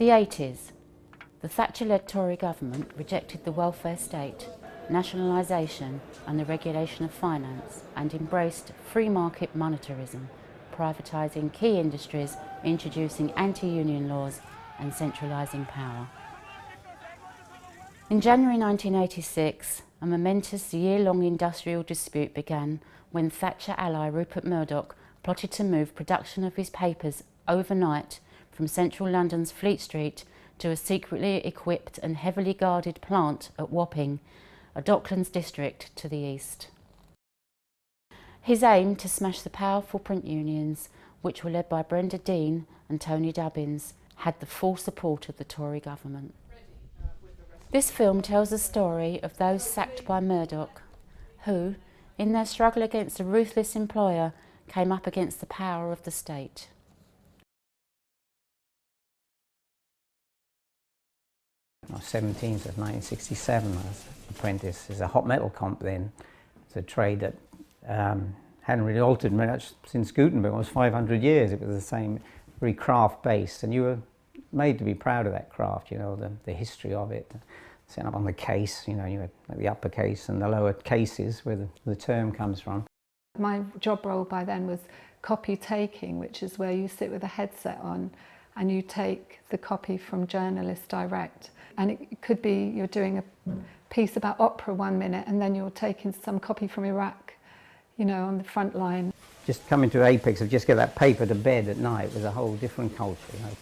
The 80s. The Thatcher-led Tory government rejected the welfare state, nationalisation and the regulation of finance, and embraced free market monetarism, privatising key industries, introducing anti-union laws and centralising power. In January 1986, a momentous year-long industrial dispute began when Thatcher ally Rupert Murdoch plotted to move production of his papers overnight from central London's Fleet Street to a secretly equipped and heavily guarded plant at Wapping, a docklands district to the east. His aim to smash the powerful print unions, which were led by Brenda Dean and Tony Dubbins, had the full support of the Tory government. This film tells the story of those sacked by Murdoch, who, in their struggle against a ruthless employer, came up against the power of the state. I was 17, so 1967, I was an apprentice. It's a hot metal comp then. It's a trade that hadn't really altered much since Gutenberg. It was 500 years. It was the same, very craft-based, and you were made to be proud of that craft, you know, the history of it. Set up on the case, you know, you had like the uppercase and the lower cases where the term comes from. My job role by then was copy taking, which is where you sit with a headset on and you take the copy from journalists direct. And it could be you're doing a piece about opera 1 minute and then you're taking some copy from Iraq, you know, on the front line. Just coming to Apex, of just get that paper to bed at night was a whole different culture, you know.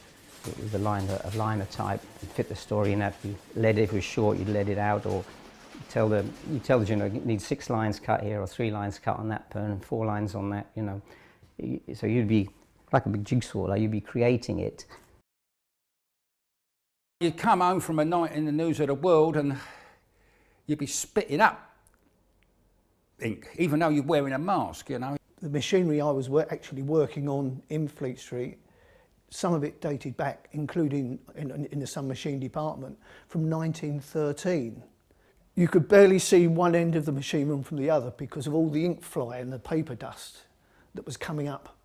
It was a liner type, fit the story in that. You let it, if it was short, you'd let it out, or you tell the journalist, you need 6 lines cut here, or 3 lines cut on that pen, and 4 lines on that, you know. So you'd be like a big jigsaw, like you'd be creating it. You'd come home from a night in the news of the world and you'd be spitting up ink, even though you're wearing a mask, you know. The machinery I was actually working on in Fleet Street, some of it dated back, including in the Sun Machine department, from 1913. You could barely see one end of the machine room from the other because of all the ink fly and the paper dust that was coming up.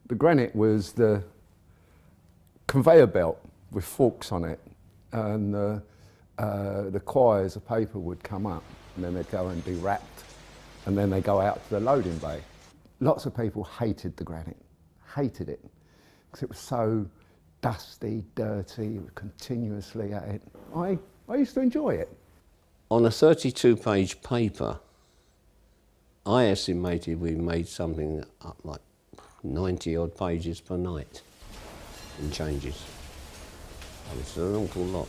The granite was the conveyor belt with forks on it, and the quires of paper would come up and then they'd go and be wrapped, and then they go out to the loading bay. Lots of people hated the granite, hated it, because it was so dusty, dirty, continuously at it. I used to enjoy it. On a 32-page paper, I estimated we made something up like 90 odd pages per night in changes. It's an awful lot.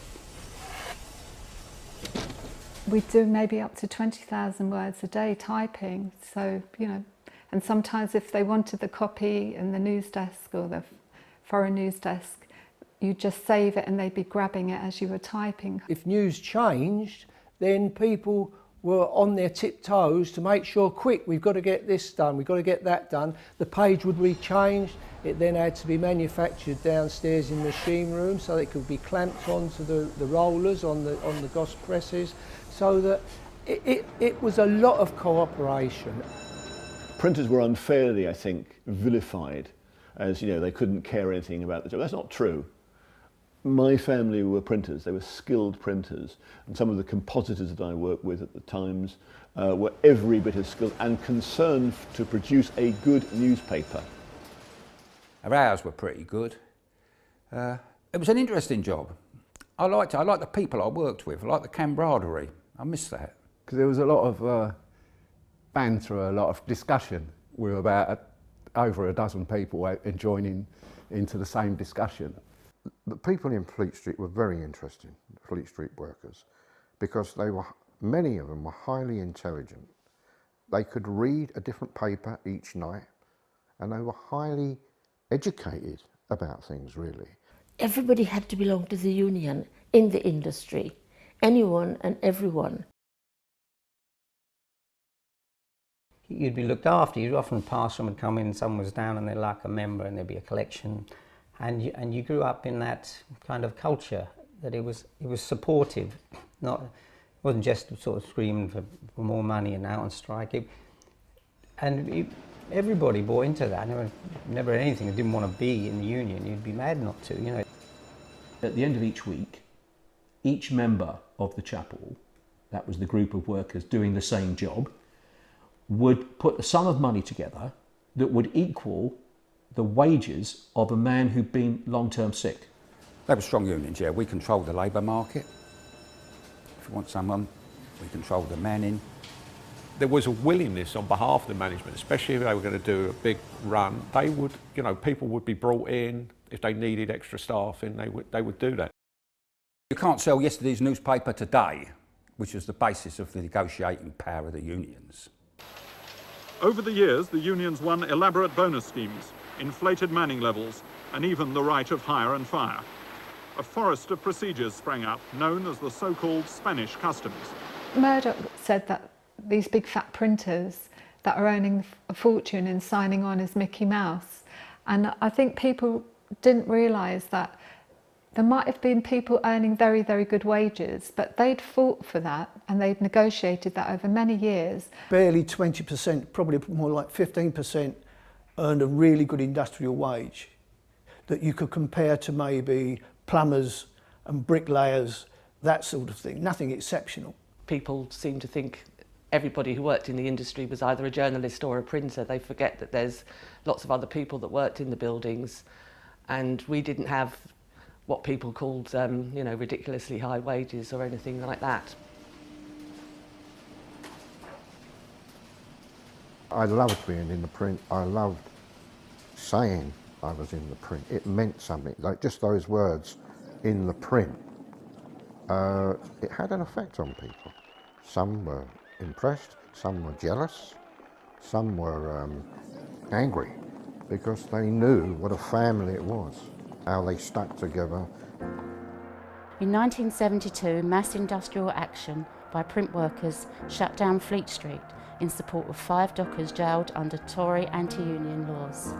We do maybe up to 20,000 words a day typing, so, you know, and sometimes if they wanted the copy in the news desk or the foreign news desk, you just save it and they'd be grabbing it as you were typing. If news changed, then people were on their tiptoes to make sure, quick, we've got to get this done, we've got to get that done. The page would be changed. It then had to be manufactured downstairs in the machine room so it could be clamped onto the rollers on the Goss presses, so that it was a lot of cooperation. Printers were unfairly, I think, vilified as, you know, they couldn't care anything about the job. That's not true. My family were printers, they were skilled printers, and some of the compositors that I worked with at the Times were every bit as skilled and concerned to produce a good newspaper. Our hours were pretty good. It was an interesting job. I liked it. I liked the people I worked with. I liked the camaraderie. I miss that. Because there was a lot of banter, a lot of discussion. We were about over a dozen people joining into the same discussion. The people in Fleet Street were very interesting, Fleet Street workers, because many of them were highly intelligent. They could read a different paper each night, and they were highly educated about things, really. Everybody had to belong to the union in the industry, anyone and everyone. You'd be looked after. You'd often pass someone, come in, someone was down and they're like a member and there'd be a collection. And you grew up in that kind of culture, that it was supportive. It wasn't just sort of screaming for more money and out on strike. Everybody bought into that. Never anything that didn't want to be in the union. You'd be mad not to, you know. At the end of each week, each member of the chapel, that was the group of workers doing the same job, would put a sum of money together that would equal the wages of a man who'd been long-term sick. They were strong unions, yeah. We controlled the labour market. If you want someone, we controlled the manning. There was a willingness on behalf of the management, especially if they were going to do a big run. They would, you know, people would be brought in if they needed extra staffing. They would do that. You can't sell yesterday's newspaper today, which is the basis of the negotiating power of the unions. Over the years, the unions won elaborate bonus schemes, inflated manning levels, and even the right of hire and fire. A forest of procedures sprang up, known as the so-called Spanish customs. Murdoch said that these big fat printers that are earning a fortune and signing on as Mickey Mouse. And I think people didn't realise that there might have been people earning very, very good wages, but they'd fought for that and they'd negotiated that over many years. Barely 20%, probably more like 15%, earned a really good industrial wage that you could compare to maybe plumbers and bricklayers, that sort of thing, nothing exceptional. People seem to think everybody who worked in the industry was either a journalist or a printer. They forget that there's lots of other people that worked in the buildings, and we didn't have what people called, you know, ridiculously high wages or anything like that. I loved being in the print. I loved saying I was in the print. It meant something, like just those words, in the print. It had an effect on people. Some were impressed, some were jealous, some were angry because they knew what a family it was, how they stuck together. In 1972, mass industrial action by print workers shut down Fleet Street in support of 5 dockers jailed under Tory anti-union laws.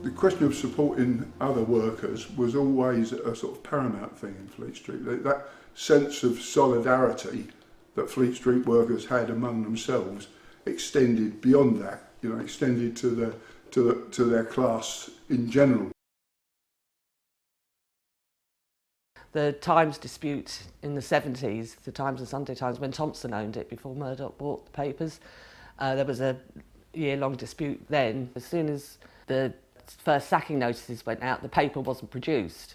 The question of supporting other workers was always a sort of paramount thing in Fleet Street. That sense of solidarity that Fleet Street workers had among themselves extended beyond that, you know, extended to their class in general. The Times dispute in the 70s, the Times and Sunday Times, when Thompson owned it before Murdoch bought the papers, there was a year-long dispute then. As soon as the first sacking notices went out, the paper wasn't produced,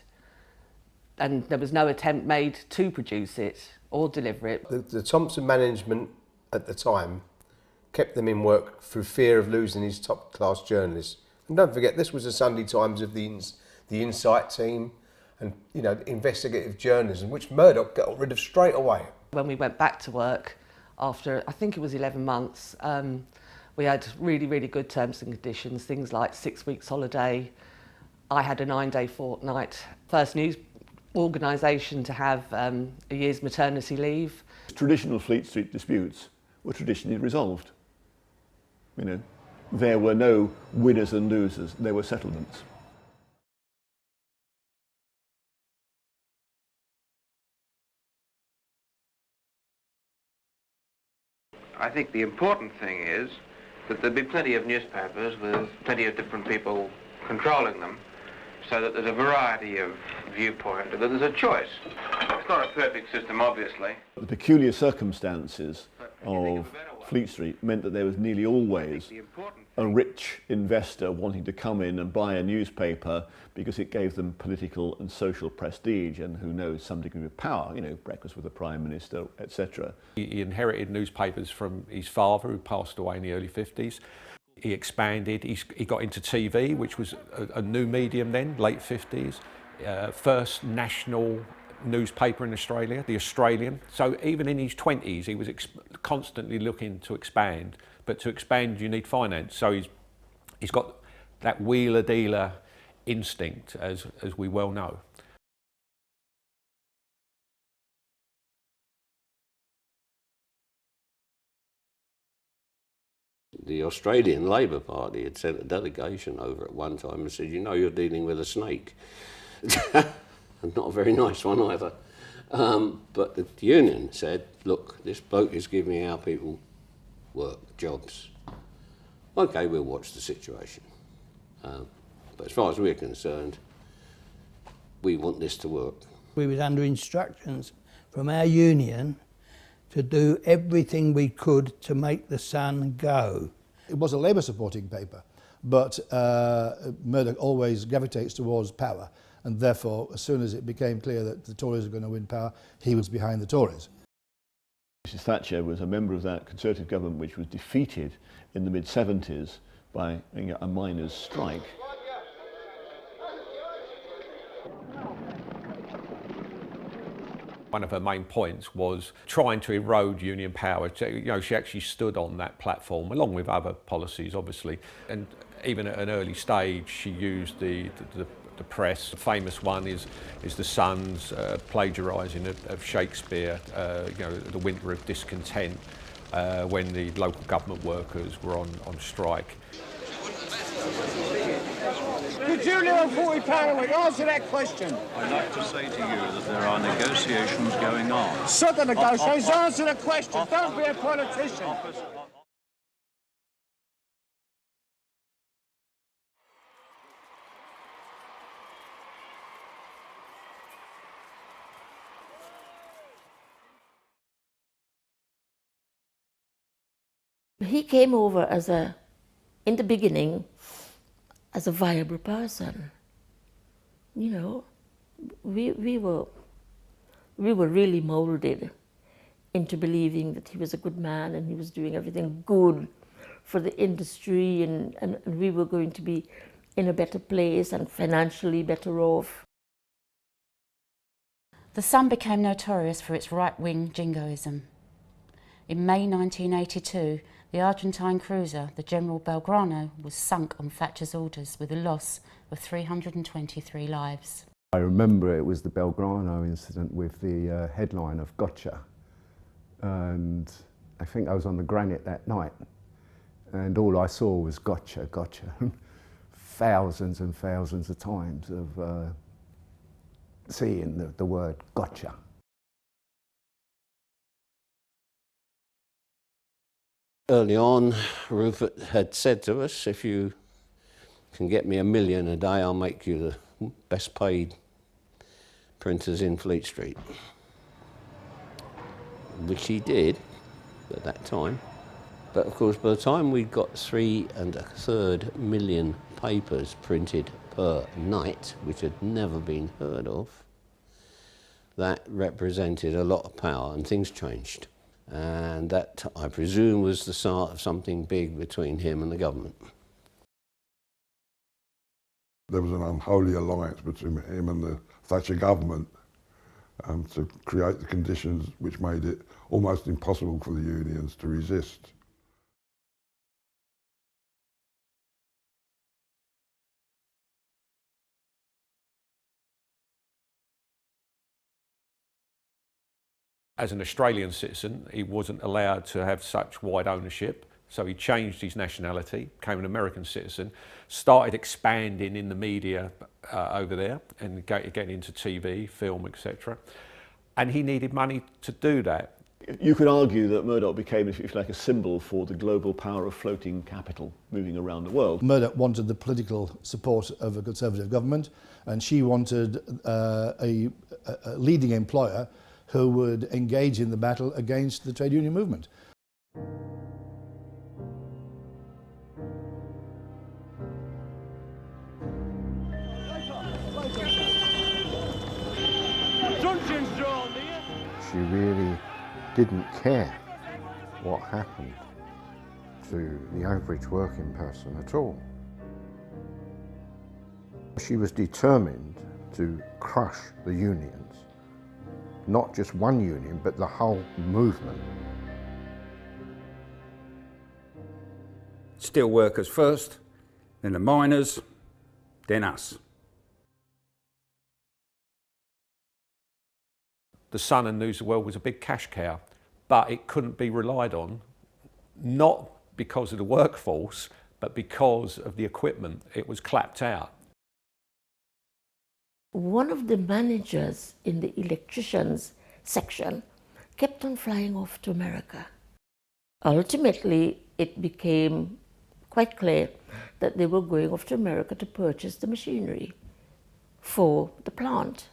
and there was no attempt made to produce it or deliver it. The Thompson management at the time kept them in work through fear of losing his top-class journalists. And don't forget, this was the Sunday Times of the Insight team and, you know, investigative journalism, which Murdoch got rid of straight away. When we went back to work after, I think it was 11 months, we had really, really good terms and conditions, things like 6 weeks holiday. I had a 9-day fortnight. First news organisation to have a year's maternity leave. Traditional Fleet Street disputes were traditionally resolved. You know, there were no winners and losers, there were settlements. I think the important thing is that there'd be plenty of newspapers with plenty of different people controlling them, so that there's a variety of viewpoint, that there's a choice. It's not a perfect system, obviously. The peculiar circumstances of Fleet Street meant that there was nearly always a rich investor wanting to come in and buy a newspaper because it gave them political and social prestige and, who knows, some degree of power, you know, breakfast with the Prime Minister, etc. He inherited newspapers from his father, who passed away in the early 50s. He expanded, he got into TV, which was a new medium then, late 50s. First national newspaper in Australia, The Australian. So even in his 20s, he was constantly looking to expand. But to expand, you need finance. So he's got that wheeler-dealer instinct, as we well know. The Australian Labor Party had sent a delegation over at one time and said, you know, you're dealing with a snake. And not a very nice one either. But the union said, look, this bloke is giving our people work, jobs. Okay, we'll watch the situation. But as far as we're concerned, we want this to work. We was under instructions from our union to do everything we could to make the sun go. It was a Labour supporting paper, but Murdoch always gravitates towards power, and therefore, as soon as it became clear that the Tories were going to win power, he was behind the Tories. Mrs Thatcher was a member of that Conservative government which was defeated in the mid-70s by a miners' strike. One of her main points was trying to erode union power. You know, she actually stood on that platform, along with other policies, obviously. And even at an early stage, she used the press. The famous one is the Sun's plagiarising of Shakespeare, you know, the Winter of Discontent, when the local government workers were on strike. Could you, little 40-pounder, answer that question? I'd like to say to you that there are negotiations going on. Shut the negotiations, answer the question. Don't be a politician. He came over in the beginning, as a viable person. You know, we were really molded into believing that he was a good man and he was doing everything good for the industry, and we were going to be in a better place and financially better off. The Sun became notorious for its right-wing jingoism. In May 1982, the Argentine cruiser, the General Belgrano, was sunk on Thatcher's orders with a loss of 323 lives. I remember it was the Belgrano incident with the headline of "Gotcha," and I think I was on the granite that night, and all I saw was "Gotcha, gotcha," thousands and thousands of times of seeing the word "Gotcha." Early on, Rupert had said to us, if you can get me $1 million a day, I'll make you the best paid printers in Fleet Street. Which he did at that time. But of course, by the time we got 3.25 million papers printed per night, which had never been heard of, that represented a lot of power, and things changed. And that, I presume, was the start of something big between him and the government. There was an unholy alliance between him and the Thatcher government to create the conditions which made it almost impossible for the unions to resist. As an Australian citizen, he wasn't allowed to have such wide ownership, so he changed his nationality, became an American citizen, started expanding in the media over there and getting into TV, film, etc. And he needed money to do that. You could argue that Murdoch became, if you like, a symbol for the global power of floating capital moving around the world. Murdoch wanted the political support of a Conservative government, and she wanted a leading employer who would engage in the battle against the trade union movement. She really didn't care what happened to the average working person at all. She was determined to crush the unions not just one union, but the whole movement. Steel workers first, then the miners, then us. The Sun and News of the World was a big cash cow, but it couldn't be relied on, not because of the workforce, but because of the equipment. It was clapped out. One of the managers in the electricians section kept on flying off to America. Ultimately, it became quite clear that they were going off to America to purchase the machinery for the plant.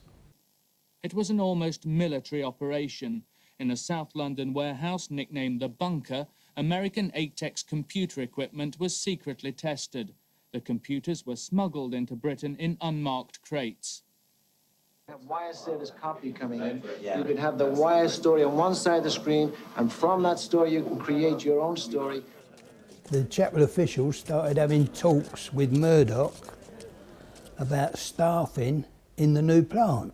It was an almost military operation. In a South London warehouse nicknamed the Bunker, American ATEX computer equipment was secretly tested. The computers were smuggled into Britain in unmarked crates. Wire service copy coming in. You could have the wire story on one side of the screen, and from that story you can create your own story. The chapel officials started having talks with Murdoch about staffing in the new plant.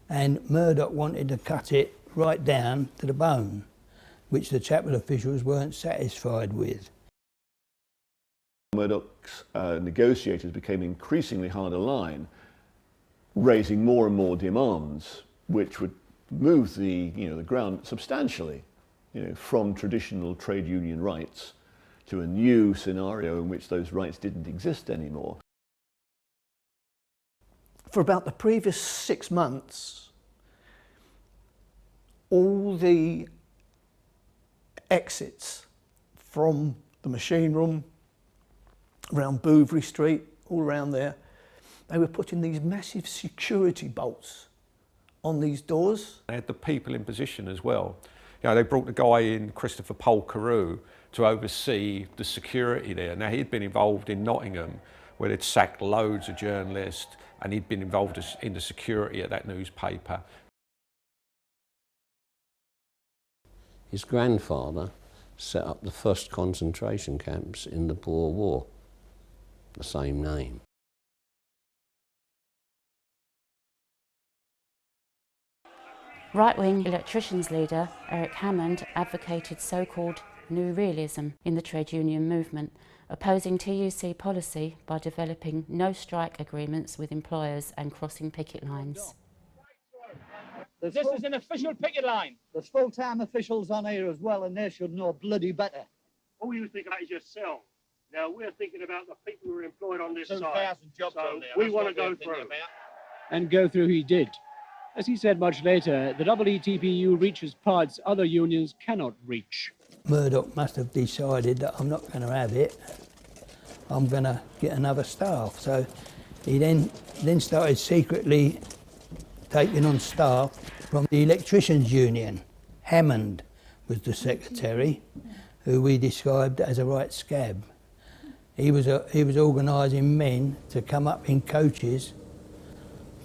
And Murdoch wanted to cut it right down to the bone, which the chapel officials weren't satisfied with. Murdoch's negotiators became increasingly hard aligned, raising more and more demands, which would move the ground substantially, from traditional trade union rights to a new scenario in which those rights didn't exist anymore. For about the previous 6 months, all the exits from the machine room, around Bouverie Street, all around there, they were putting these massive security bolts on these doors. They had the people in position as well. They brought the guy in, Christopher Pole Carew, to oversee the security there. Now, he'd been involved in Nottingham, where they'd sacked loads of journalists, and he'd been involved in the security at that newspaper. His grandfather set up the first concentration camps in the Boer War, the same name. Right-wing electricians leader Eric Hammond advocated so-called new realism in the trade union movement, opposing TUC policy by developing no strike agreements with employers and crossing picket lines. This is an official picket line. There's full-time officials on here as well, and they should know bloody better. All you think about is yourself. Now, we're thinking about the people who are employed on this 2,000 side. jobs so on there. We want to go through. And go through he did. As he said much later, the EETPU reaches parts other unions cannot reach. Murdoch must have decided that I'm not going to have it. I'm going to get another staff. So he then started secretly taking on staff from the electricians union. Hammond was the secretary, who we described as a right scab. He was organising men to come up in coaches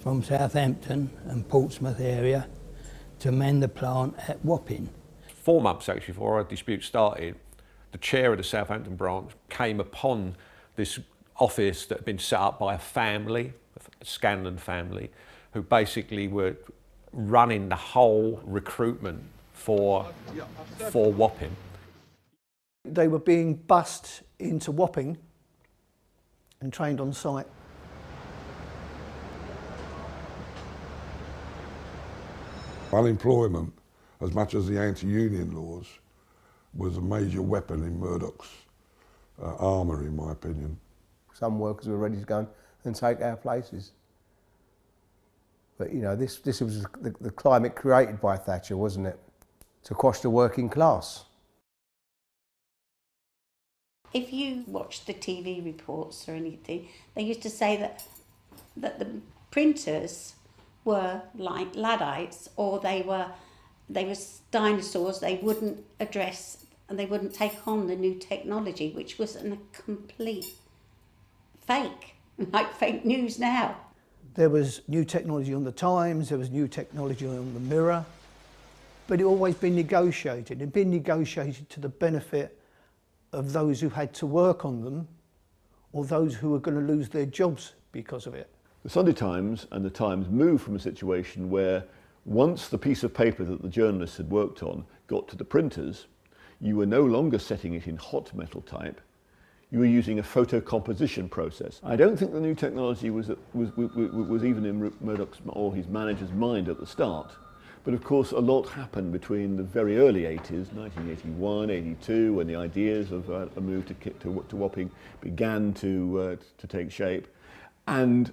from Southampton and Portsmouth area to man the plant at Wapping. 4 months actually before our dispute started, the chair of the Southampton branch came upon this office that had been set up by a family, a Scanlon family, who basically were running the whole recruitment for Wapping. They were being bussed into Wapping and trained on site. Unemployment, as much as the anti-union laws, was a major weapon in Murdoch's armour, in my opinion. Some workers were ready to go and take our places. But this was the climate created by Thatcher, wasn't it? To quash the working class. If you watch the TV reports or anything, they used to say that the printers were like Luddites, or they were dinosaurs. They wouldn't address and they wouldn't take on the new technology, which was a complete fake, like fake news now. There was new technology on the Times, there was new technology on the Mirror, but it always been negotiated. It'd been negotiated to the benefit of those who had to work on them, or those who were going to lose their jobs because of it. The Sunday Times and the Times moved from a situation where Once the piece of paper that the journalists had worked on got to the printers, you were no longer setting it in hot metal type, you were using a photocomposition process. I don't think the new technology was even in Rupert Murdoch's or his manager's mind at the start. But of course, a lot happened between the very early 80s, 1981, 82, when the ideas of a move to Wapping began to take shape. And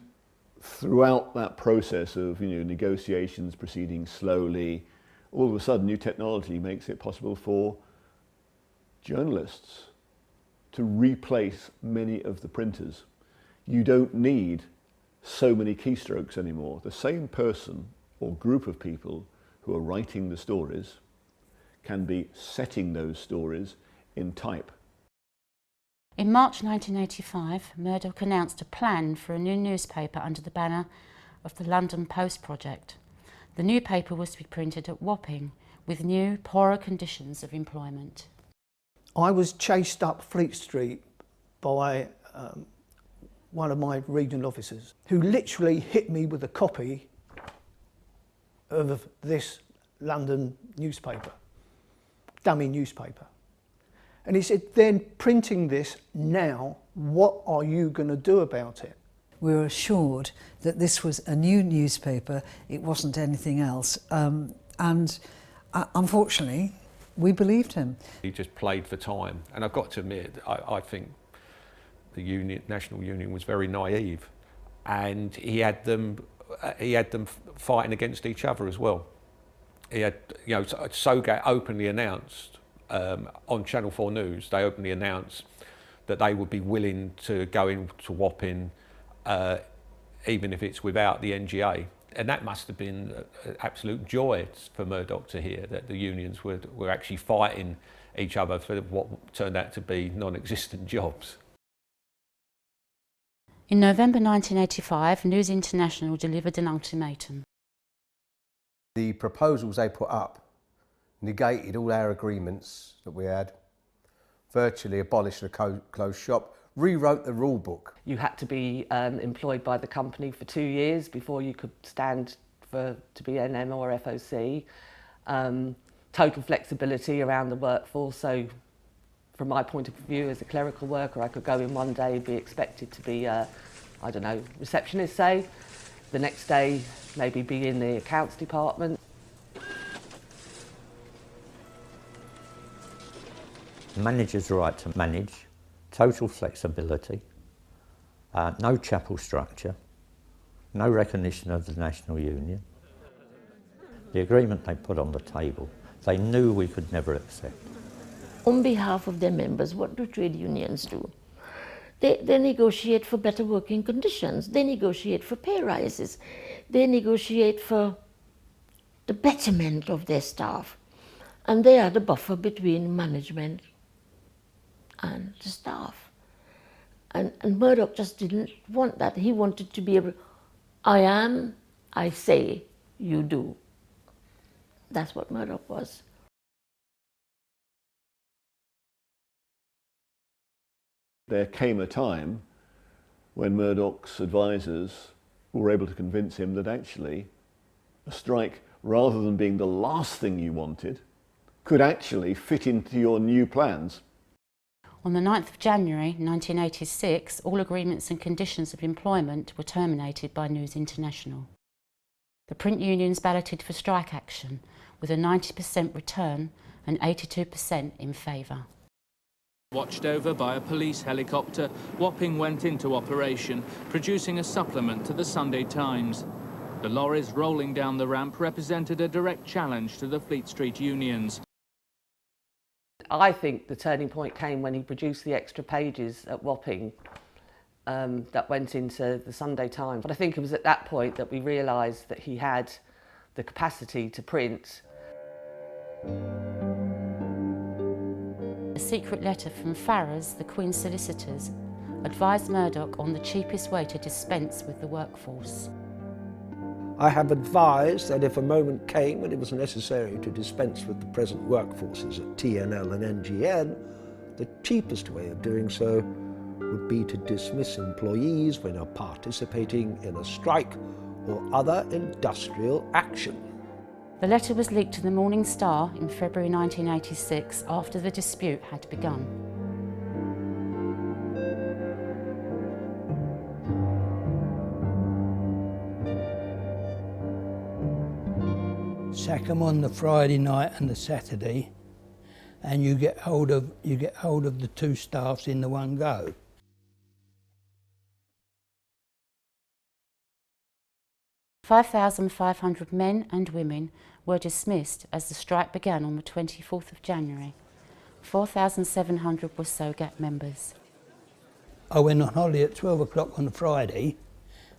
throughout that process of negotiations proceeding slowly, all of a sudden new technology makes it possible for journalists to replace many of the printers. You don't need so many keystrokes anymore. The same person or group of people who are writing the stories can be setting those stories in type. In March 1985, Murdoch announced a plan for a new newspaper under the banner of the London Post Project. The new paper was to be printed at Wapping, with new, poorer conditions of employment. I was chased up Fleet Street by one of my regional officers, who literally hit me with a copy of this London newspaper, dummy newspaper. And he said, "They're printing this now, what are you going to do about it?" We were assured that this was a new newspaper, it wasn't anything else, and unfortunately we believed him. He just played for time, and I've got to admit, I think the National Union was very naive, and he had them fighting against each other as well. He had, Sogate openly announced on Channel 4 News, they openly announced that they would be willing to go into Wapping even if it's without the NGA. And that must have been an absolute joy for Murdoch to hear that the unions were actually fighting each other for what turned out to be non-existent jobs. In November 1985, News International delivered an ultimatum. The proposals they put up negated all our agreements that we had, virtually abolished the closed shop, rewrote the rule book. You had to be employed by the company for 2 years before you could stand to be NM or FOC. Total flexibility around the workforce, so from my point of view as a clerical worker, I could go in one day, be expected to be, I don't know, receptionist say, the next day maybe be in the accounts department. Manager's right to manage, total flexibility, no chapel structure, no recognition of the National Union. The agreement they put on the table, they knew we could never accept. On behalf of their members, what do trade unions do? They negotiate for better working conditions, they negotiate for pay rises, they negotiate for the betterment of their staff, and they are the buffer between management and the staff. And Murdoch just didn't want that. He wanted to be able, I am, I say, you do. That's what Murdoch was. There came a time when Murdoch's advisors were able to convince him that actually a strike, rather than being the last thing you wanted, could actually fit into your new plans. On the 9th of January 1986, all agreements and conditions of employment were terminated by News International. The print unions balloted for strike action, with a 90% return and 82% in favour. Watched over by a police helicopter, Wapping went into operation, producing a supplement to the Sunday Times. The lorries rolling down the ramp represented a direct challenge to the Fleet Street unions. I think the turning point came when he produced the extra pages at Wapping that went into the Sunday Times. But I think it was at that point that we realised that he had the capacity to print. A secret letter from Farrers, the Queen's solicitors, advised Murdoch on the cheapest way to dispense with the workforce. I have advised that if a moment came when it was necessary to dispense with the present workforces at TNL and NGN, the cheapest way of doing so would be to dismiss employees when are participating in a strike or other industrial action. The letter was leaked to the Morning Star in February 1986 after the dispute had begun. Sack them on the Friday night and the Saturday, and you get hold of the two staffs in the one go. $5,500 men and women were dismissed as the strike began on the 24th of January. 4,700 were SOGAT members. I went on holiday at 12 o'clock on the Friday.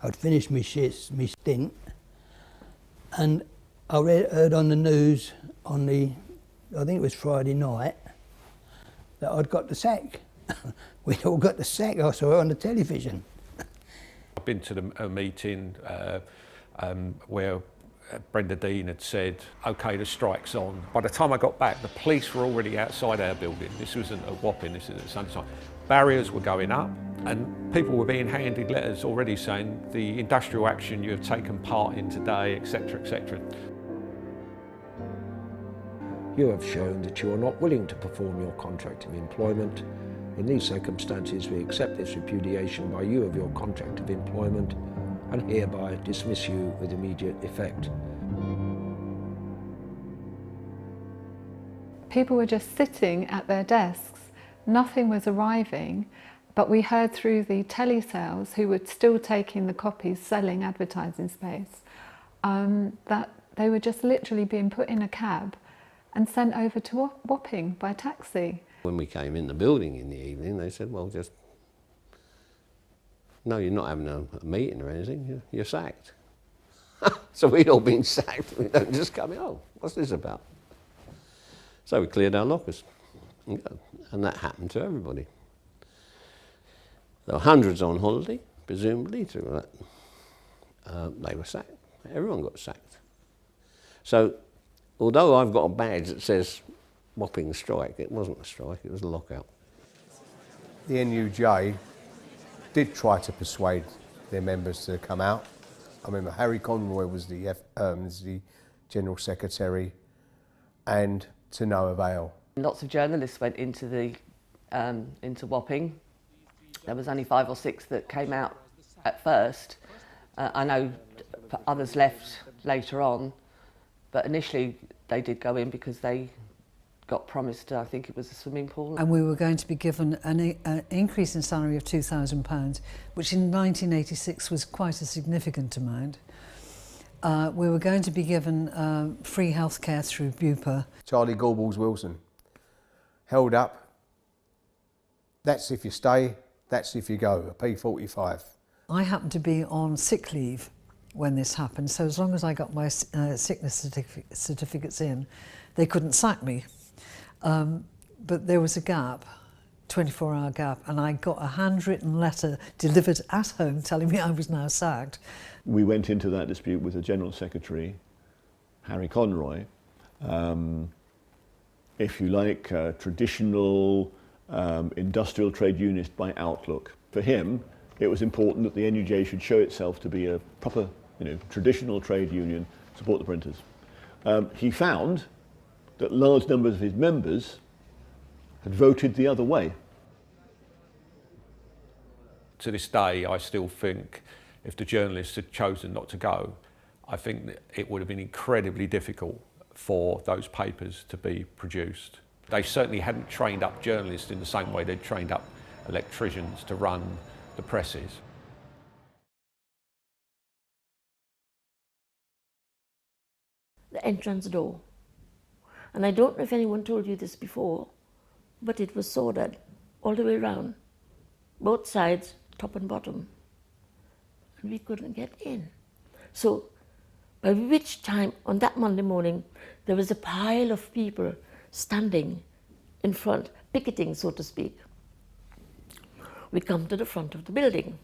I'd finished my stint, and I heard on the news I think it was Friday night, that I'd got the sack. We'd all got the sack, I saw it on the television. I've been to a meeting where Brenda Dean had said, OK, the strike's on. By the time I got back, the police were already outside our building. This wasn't at Wapping, this is at Sunnyside. Barriers were going up and people were being handed letters already saying the industrial action you have taken part in today, etc., etc. You have shown that you are not willing to perform your contract of employment. In these circumstances, we accept this repudiation by you of your contract of employment and hereby dismiss you with immediate effect. People were just sitting at their desks, nothing was arriving, but we heard through the telesales, who were still taking the copies, selling advertising space, that they were just literally being put in a cab and sent over to Wapping by taxi. When we came in the building in the evening, they said, well, just, no, you're not having a meeting or anything, you're sacked. So we'd all been sacked, we don't just come in, oh, what's this about? So we cleared our lockers, and that happened to everybody. There were hundreds on holiday, presumably, through that. They were sacked, everyone got sacked. So, although I've got a badge that says Wapping strike, it wasn't a strike, it was a lockout. The NUJ did try to persuade their members to come out. I remember Harry Conroy was the General Secretary, and to no avail. Lots of journalists went into Wapping. There was only 5 or 6 that came out at first. I know others left later on, but initially they did go in because they got promised, I think it was a swimming pool. And we were going to be given an increase in salary of £2,000, which in 1986 was quite a significant amount. We were going to be given free healthcare through Bupa. Charlie Gorbals Wilson held up, that's if you stay, that's if you go, a P45. I happened to be on sick leave when this happened, so as long as I got my sickness certificates in, they couldn't sack me. But there was a gap, 24-hour gap, and I got a handwritten letter delivered at home telling me I was now sacked. We went into that dispute with the General Secretary, Harry Conroy, if you like, traditional industrial trade unionist by outlook. For him, it was important that the NUJ should show itself to be a proper, traditional trade union, support the printers. He found that large numbers of his members had voted the other way. To this day, I still think if the journalists had chosen not to go, I think that it would have been incredibly difficult for those papers to be produced. They certainly hadn't trained up journalists in the same way they'd trained up electricians to run the presses. The entrance door. And I don't know if anyone told you this before, but it was sorted all the way around, both sides, top and bottom. And we couldn't get in. So, by which time, on that Monday morning, there was a pile of people standing in front, picketing, so to speak. We come to the front of the building,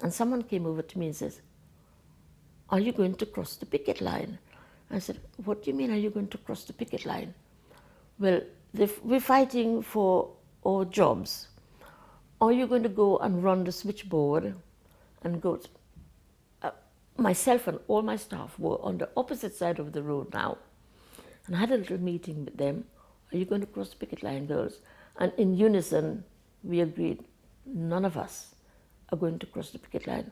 and someone came over to me and says, "Are you going to cross the picket line?" I said, "What do you mean, are you going to cross the picket line?" "Well, we're fighting for our jobs. Are you going to go and run the switchboard and go myself and all my staff were on the opposite side of the road now. And I had a little meeting with them. Are you going to cross the picket line, girls? And in unison, we agreed, none of us are going to cross the picket line.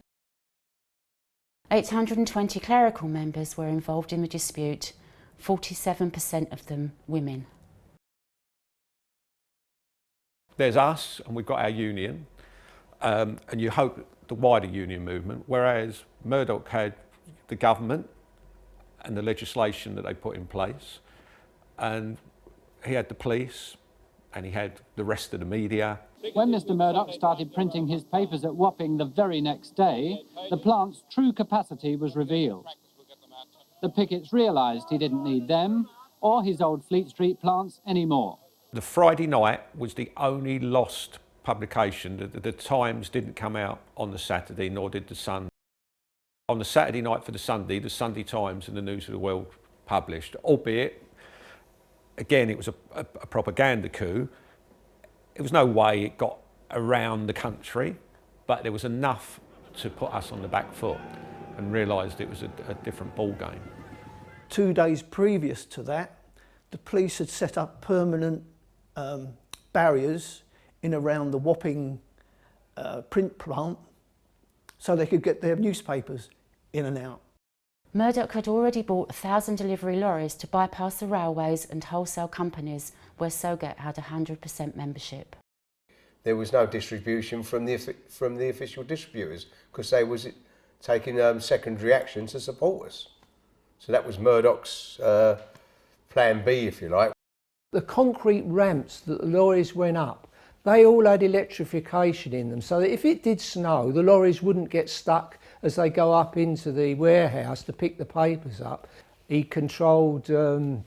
820 clerical members were involved in the dispute, 47% of them women. There's us, and we've got our union, and you hope the wider union movement, whereas Murdoch had the government and the legislation that they put in place, and he had the police, and he had the rest of the media. When Mr. Murdoch started printing his papers at Wapping the very next day, the plant's true capacity was revealed. The pickets realised he didn't need them or his old Fleet Street plants anymore. The Friday night was the only lost publication. The Times didn't come out on the Saturday, nor did the Sun. On the Saturday night for the Sunday Times and the News of the World published, albeit, again, it was a propaganda coup. There was no way it got around the country, but there was enough to put us on the back foot and realised it was a different ball game. 2 days previous to that, the police had set up permanent barriers in around the Wapping print plant so they could get their newspapers in and out. Murdoch had already bought 1,000 delivery lorries to bypass the railways and wholesale companies where Sogat had 100% membership. There was no distribution from the official distributors because they was taking secondary action to support us. So that was Murdoch's plan B, if you like. The concrete ramps that the lorries went up, they all had electrification in them, so that if it did snow, the lorries wouldn't get stuck as they go up into the warehouse to pick the papers up. He controlled the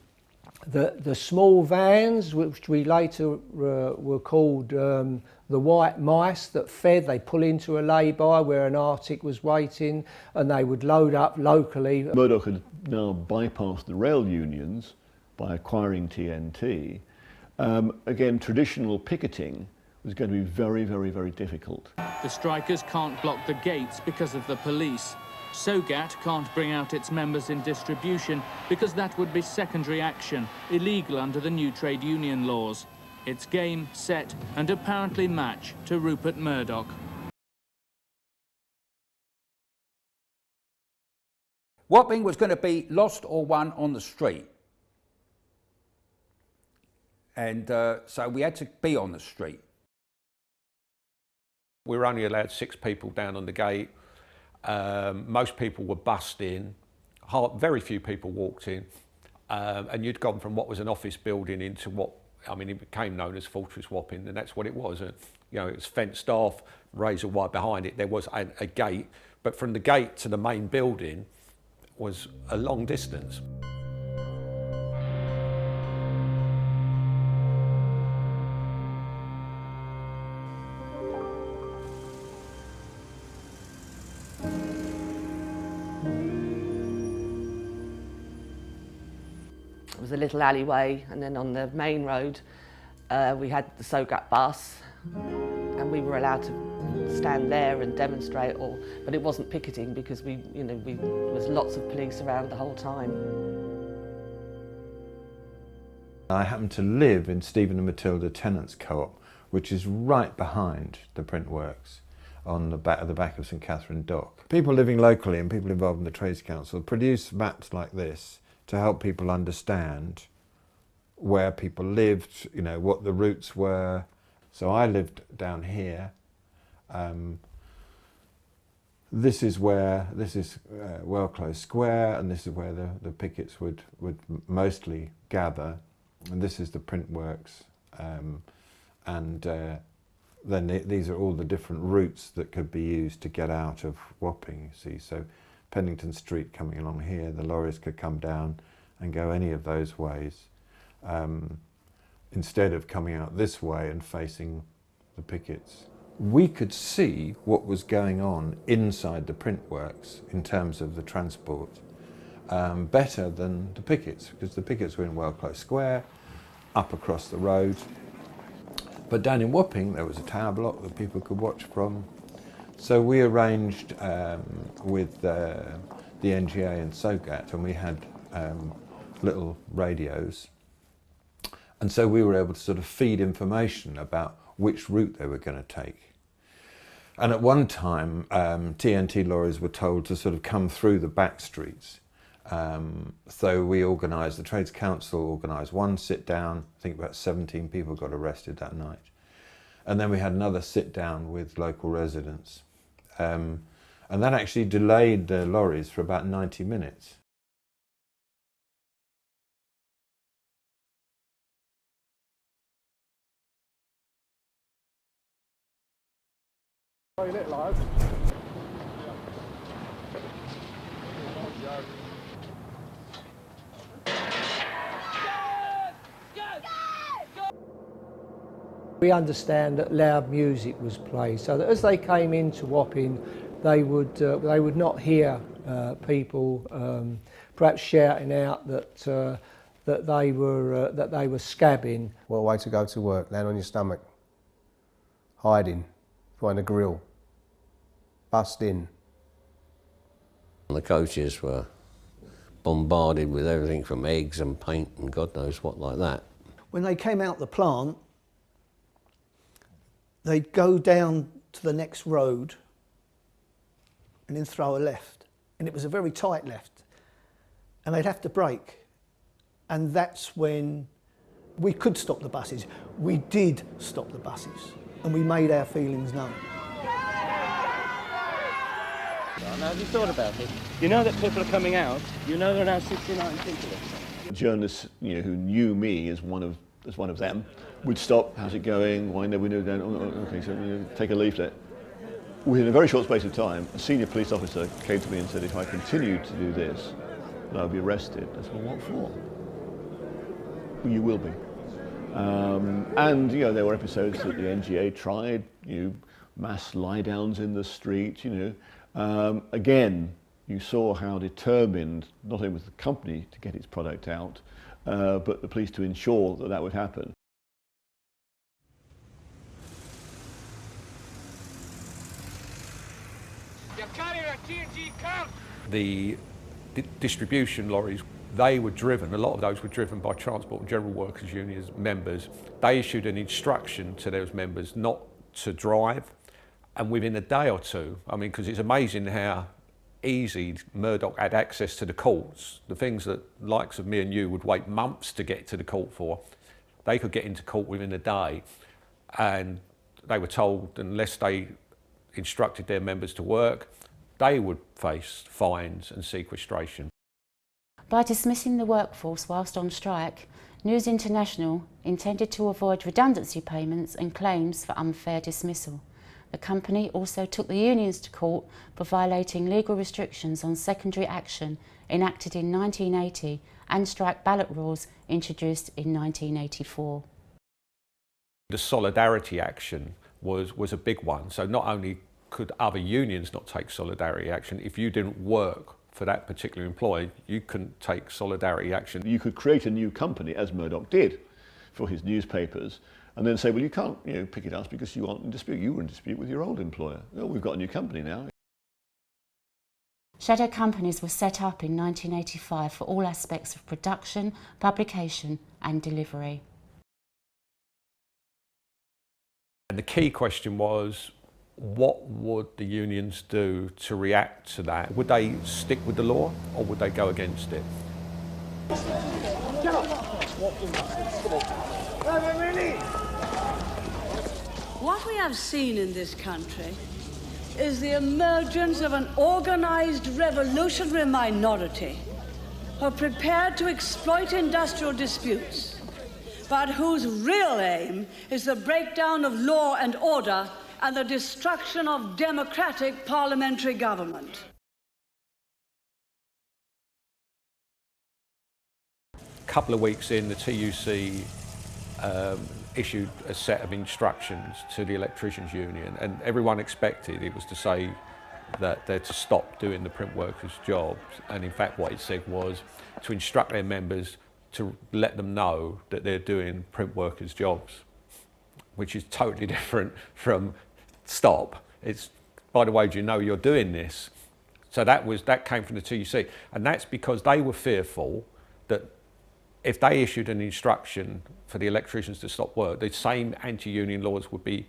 small vans, which we later were called the white mice that fed. They pull into a lay-by where an Arctic was waiting and they would load up locally. Murdoch had now bypassed the rail unions by acquiring TNT. Again, traditional picketing was going to be very, very, very difficult. The strikers can't block the gates because of the police. Sogat can't bring out its members in distribution because that would be secondary action, illegal under the new trade union laws. It's game, set and apparently match to Rupert Murdoch. Wapping was going to be lost or won on the street. And so we had to be on the street. We were only allowed 6 people down on the gate. Most people were bussed in. Very few people walked in. And you'd gone from what was an office building into what, I mean, it became known as Fortress Wapping, and that's what it was. You know, it was fenced off, razor wire behind it. There was a gate, but from the gate to the main building was a long distance. It was a little alleyway, and then on the main road we had the Sogat bus, and we were allowed to stand there and demonstrate, but it wasn't picketing because there was lots of police around the whole time. I happen to live in Stephen and Matilda Tenants Co-op, which is right behind the print works on the back of St Catherine Dock. People living locally and people involved in the Trades Council produce maps like this to help people understand where people lived, you know, what the routes were. So I lived down here. This is Well-Close Square, and this is where the pickets would mostly gather. And this is the print works. Then these are all the different routes that could be used to get out of Wapping, you see. So Pennington Street coming along here, the lorries could come down and go any of those ways, instead of coming out this way and facing the pickets. We could see what was going on inside the print works in terms of the transport better than the pickets, because the pickets were in Well-Close Square, up across the road. But down in Wapping there was a tower block that people could watch from. So we arranged with the NGA and SOGAT, and we had little radios. And so we were able to sort of feed information about which route they were going to take. And at one time, TNT lorries were told to sort of come through the back streets. So we organised, the Trades Council organised one sit down. I think about 17 people got arrested that night. And then we had another sit down with local residents. And that actually delayed the lorries for about 90 minutes. We understand that loud music was played, so that as they came into Wapping, they would not hear people perhaps shouting out that they were scabbing. What a way to go to work, land on your stomach, hiding, behind a grill, bust in. The coaches were bombarded with everything from eggs and paint and God knows what like that. When they came out the plant, they'd go down to the next road and then throw a left. And it was a very tight left. And they'd have to brake. And that's when we could stop the buses. We did stop the buses. And we made our feelings known. Now, have you thought about it? You know that people are coming out. You know there are now 69 people. Journalists, you know, who knew me as one of them, would stop. How's it going? Wind their window down. Oh, okay, so take a leaflet. Within a very short space of time, a senior police officer came to me and said, if I continued to do this, then I'll be arrested. I said, well, what for? Well, you will be. And you know, there were episodes that the NGA tried, mass lie-downs in the street. Again, you saw how determined not only was the company to get its product out, but the police to ensure that that would happen. The distribution lorries, they were driven, a lot of those were driven by Transport and General Workers Union members. They issued an instruction to those members not to drive, and within a day or two, I mean, because it's amazing how easy Murdoch had access to the courts, the things that likes of me and you would wait months to get to the court for, they could get into court within a day, and they were told unless they instructed their members to work, they would face fines and sequestration. By dismissing the workforce whilst on strike, News International intended to avoid redundancy payments and claims for unfair dismissal. The company also took the unions to court for violating legal restrictions on secondary action enacted in 1980 and strike ballot rules introduced in 1984. The solidarity action was a big one. So not only could other unions not take solidarity action, if you didn't work for that particular employee, you couldn't take solidarity action. You could create a new company, as Murdoch did for his newspapers, and then say, well, you can't pick it up because you aren't in dispute. You were in dispute with your old employer. Well, we've got a new company now. Shadow companies were set up in 1985 for all aspects of production, publication and delivery. And the key question was, what would the unions do to react to that? Would they stick with the law or would they go against it? What we have seen in this country is the emergence of an organised revolutionary minority who are prepared to exploit industrial disputes, but whose real aim is the breakdown of law and order and the destruction of democratic parliamentary government. A couple of weeks in, the TUC issued a set of instructions to the electricians union, and everyone expected it was to say that they're to stop doing the print workers' jobs, and in fact what it said was to instruct their members to let them know that they're doing print workers' jobs, which is totally different from stop. It's, by the way, do you know you're doing this? So that came from the TUC, and that's because they were fearful that if they issued an instruction for the electricians to stop work, the same anti-union laws would be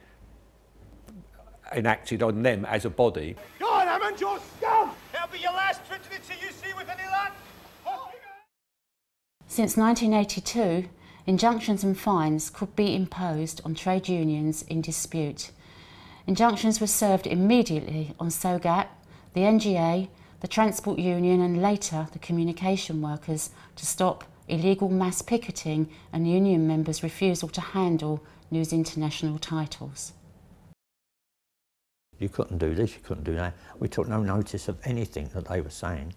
enacted on them as a body. Go on, Hammond, you're scum! That'll be your last trip to the TUC with any luck! Since 1982, injunctions and fines could be imposed on trade unions in dispute. Injunctions were served immediately on SOGAT, the NGA, the Transport Union and later the communication workers to stop illegal mass picketing and union members' refusal to handle News International titles. You couldn't do this, you couldn't do that. We took no notice of anything that they were saying.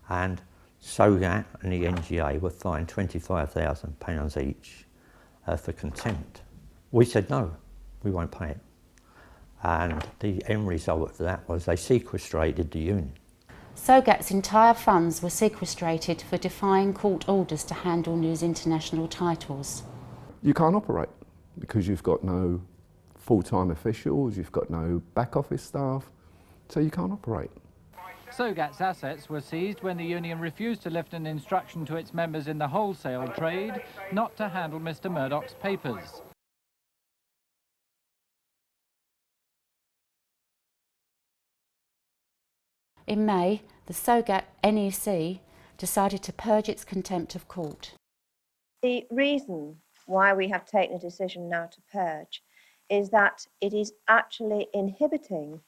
And SOGAT and the NGA were fined £25,000 each for contempt. We said no, we won't pay it. And the end result of that was they sequestrated the union. SOGAT's entire funds were sequestrated for defying court orders to handle News International titles. You can't operate because you've got no full-time officials, you've got no back office staff, so you can't operate. SOGAT's assets were seized when the union refused to lift an instruction to its members in the wholesale trade not to handle Mr. Murdoch's papers. In May, the SOGAT NEC decided to purge its contempt of court. The reason why we have taken a decision now to purge is that it is actually inhibiting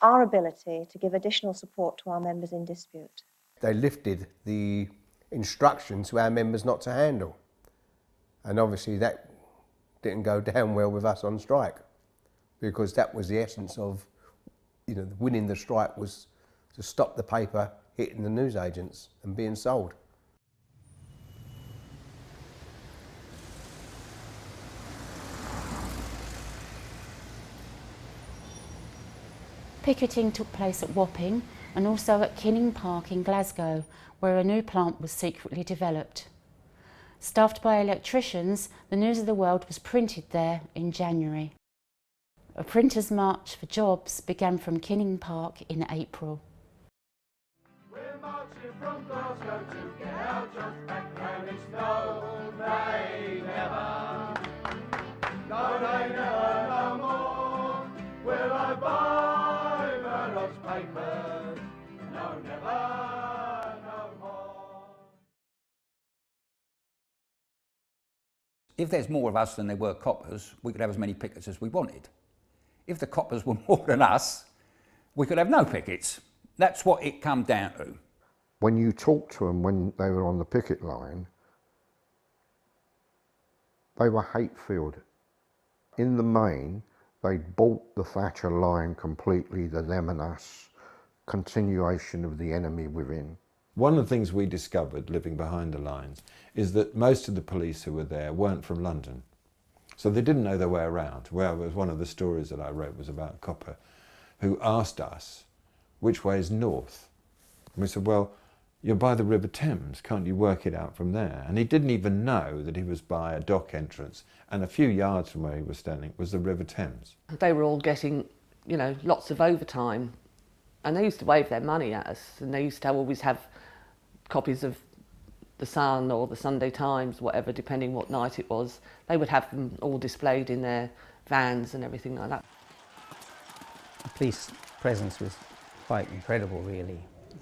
our ability to give additional support to our members in dispute. They lifted the instruction to our members not to handle. And obviously that didn't go down well with us on strike, because that was the essence of, winning the strike was to stop the paper hitting the newsagents and being sold. Picketing took place at Wapping and also at Kinning Park in Glasgow, where a new plant was secretly developed. Staffed by electricians, the News of the World was printed there in January. A printers' march for jobs began from Kinning Park in April. We're marching from Glasgow to get our jobs back, and it's no, they never. No, they never, no more. Will I buy Murdoch's papers? No, never, no more. If there's more of us than there were coppers, we could have as many pickets as we wanted. If the coppers were more than us, we could have no pickets. That's what it come down to. When you talk to them when they were on the picket line, they were hate-filled. In the main, they'd bought the Thatcher line completely, the them and us, continuation of the enemy within. One of the things we discovered living behind the lines is that most of the police who were there weren't from London. So they didn't know their way around. Well, it was one of the stories that I wrote was about a copper who asked us, which way is north? And we said, well, you're by the River Thames, can't you work it out from there? And he didn't even know that he was by a dock entrance, and a few yards from where he was standing was the River Thames. They were all getting, lots of overtime, and they used to wave their money at us, and they used to always have copies of the Sun or the Sunday Times, whatever, depending what night it was. They would have them all displayed in their vans and everything like that. The police presence was quite incredible, really.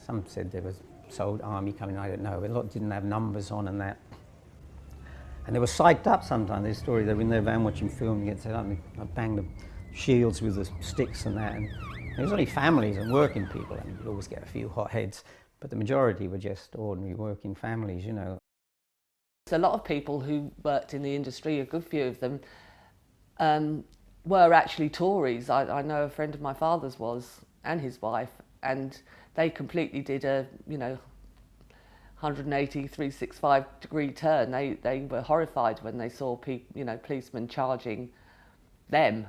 Some said there was sold army coming, I don't know, but a lot didn't have numbers on and that. And they were psyched up sometimes. There's a story, they were in their van watching film and get set up and I banged the shields with the sticks and that. And there was only families and working people, and you'd always get a few hot heads, but the majority were just ordinary working families, A lot of people who worked in the industry, a good few of them, were actually Tories. I know a friend of my father's was, and his wife, and they completely did a, 180, 365 degree turn. They were horrified when they saw policemen charging them.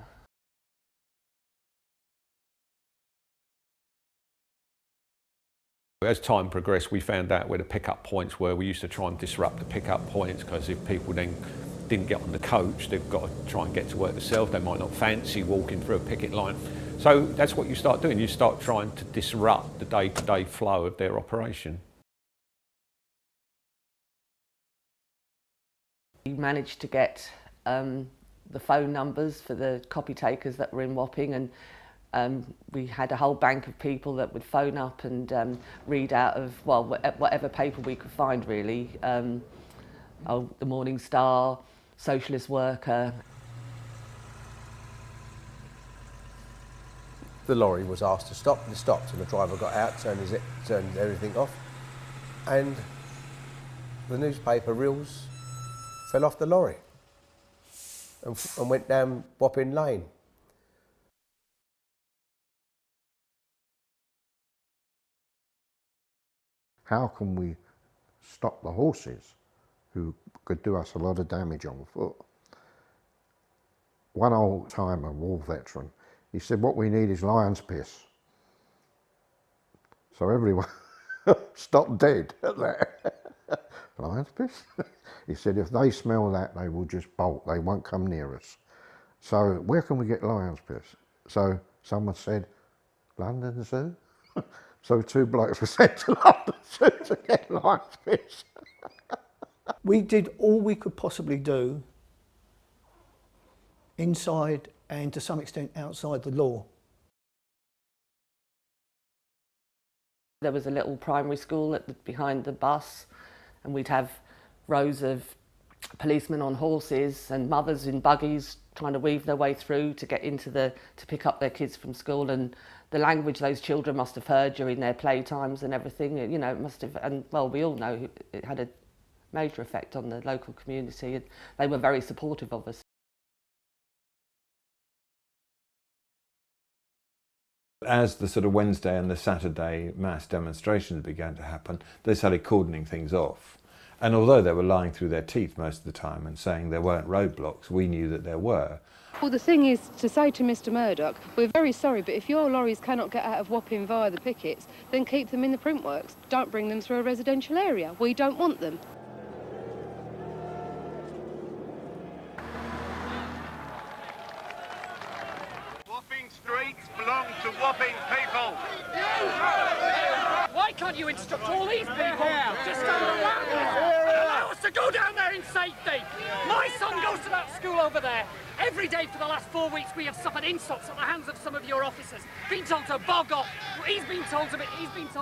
As time progressed, we found out where the pick-up points were. We used to try and disrupt the pick-up points, because if people then didn't get on the coach, they've got to try and get to work themselves. They might not fancy walking through a picket line. So that's what you start doing. You start trying to disrupt the day-to-day flow of their operation. We managed to get the phone numbers for the copy takers that were in Wapping, and we had a whole bank of people that would phone up and read out of, well, whatever paper we could find, really. The Morning Star, Socialist Worker. The lorry was asked to stop, and it stopped, and the driver got out, turned everything off, and the newspaper reels fell off the lorry and went down Wapping Lane. How can we stop the horses who could do us a lot of damage on foot? One old timer, war veteran, he said, what we need is lion's piss. So everyone stopped dead at that. Lion's piss? He said, if they smell that, they will just bolt. They won't come near us. So where can we get lion's piss? So someone said, London Zoo? So 2 blokes were sent to London Zoo to get lion's piss. We did all we could possibly do inside and to some extent outside the law. There was a little primary school behind the bus, and we'd have rows of policemen on horses and mothers in buggies trying to weave their way through to get into to pick up their kids from school, and the language those children must have heard during their playtimes and everything, you know, it must have, and well, we all know it had a major effect on the local community, and they were very supportive of us. As the sort of Wednesday and the Saturday mass demonstrations began to happen, they started cordoning things off. And although they were lying through their teeth most of the time and saying there weren't roadblocks, we knew that there were. Well, the thing is to say to Mr Murdoch, we're very sorry, but if your lorries cannot get out of Wapping via the pickets, then keep them in the printworks. Don't bring them through a residential area. We don't want them. Wapping streets belong to Wapping people. Why can't you instruct all these people to stand around and allow us to go down there in safety? My son goes to that school over there. Every day for the last 4 weeks we have suffered insults at the hands of some of your officers. Been told to bog off. He's been told